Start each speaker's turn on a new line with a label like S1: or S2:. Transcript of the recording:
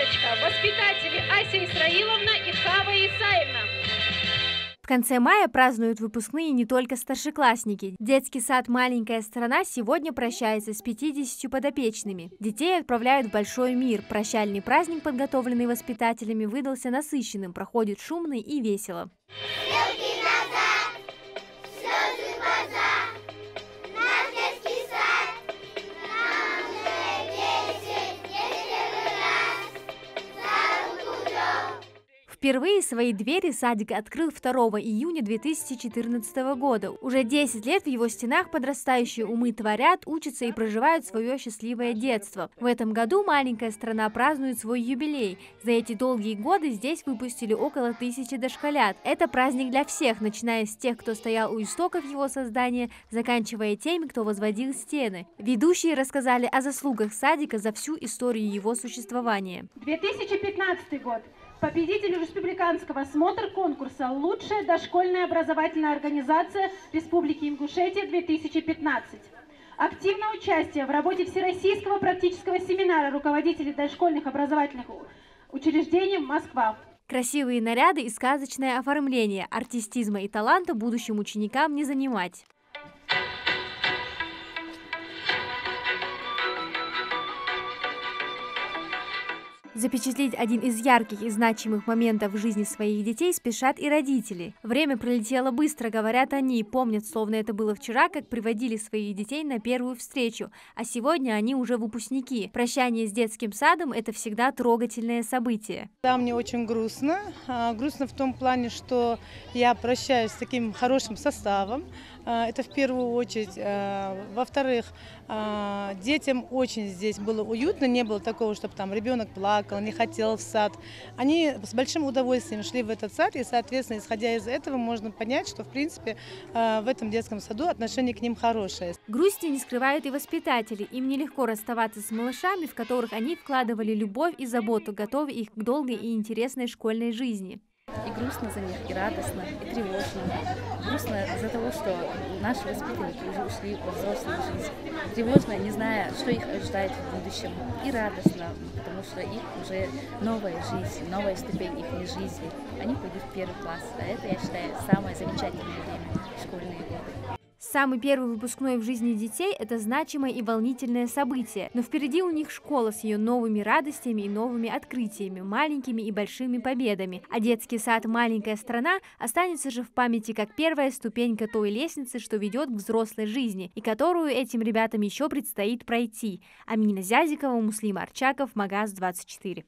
S1: сказочка. Воспитатели Ася Исраиловна и Хава Исаевна.
S2: В конце мая празднуют выпускные не только старшеклассники. Детский сад «Маленькая страна» сегодня прощается с 50 подопечными. Детей отправляют в большой мир. Прощальный праздник, подготовленный воспитателями, выдался насыщенным, проходит шумно и весело. Впервые свои двери садик открыл 2 июня 2014 года. Уже 10 лет в его стенах подрастающие умы творят, учатся и проживают свое счастливое детство. В этом году «Маленькая страна» празднует свой юбилей. За эти долгие годы здесь выпустили около 1000 дошколят. Это праздник для всех, начиная с тех, кто стоял у истоков его создания, заканчивая теми, кто возводил стены. Ведущие рассказали о заслугах садика за всю историю его существования.
S3: 2015 год. Победитель республиканского смотр-конкурса «Лучшая дошкольная образовательная организация Республики Ингушетия 2015». Активное участие в работе Всероссийского практического семинара руководителей дошкольных образовательных учреждений «Москва».
S2: Красивые наряды и сказочное оформление, артистизма и таланта будущим ученикам не занимать. Запечатлеть один из ярких и значимых моментов в жизни своих детей спешат и родители. Время пролетело быстро, говорят они, помнят, словно это было вчера, как приводили своих детей на первую встречу, а сегодня они уже выпускники. Прощание с детским садом – это всегда трогательное событие.
S4: Да, мне очень грустно. Грустно в том плане, что я прощаюсь с таким хорошим составом. Это в первую очередь. Во-вторых, детям очень здесь было уютно, не было такого, чтобы там ребенок плакал, не хотел в сад. Они с большим удовольствием шли в этот сад, и, соответственно, исходя из этого, можно понять, что, в принципе, в этом детском саду отношение к ним хорошее.
S2: Грусти не скрывают и воспитатели. Им нелегко расставаться с малышами, в которых они вкладывали любовь и заботу, готовя их к долгой и интересной школьной жизни.
S5: И грустно за них, и радостно, и тревожно. Грустно за того, что наши воспитанники уже ушли во взрослую жизнь. Тревожно, не зная, что их ожидает в будущем. И радостно, потому что их уже новая жизнь, новая ступень их жизни. Они пойдут в 1 класс. А это, я считаю, самое замечательное время – школьные годы.
S2: Самый первый выпускной в жизни детей – это значимое и волнительное событие, но впереди у них школа с ее новыми радостями и новыми открытиями, маленькими и большими победами, а детский сад «Маленькая страна» останется же в памяти как первая ступенька той лестницы, что ведет к взрослой жизни, и которую этим ребятам еще предстоит пройти. Амина Зязикова, Муслим Арчаков, Магаз 24.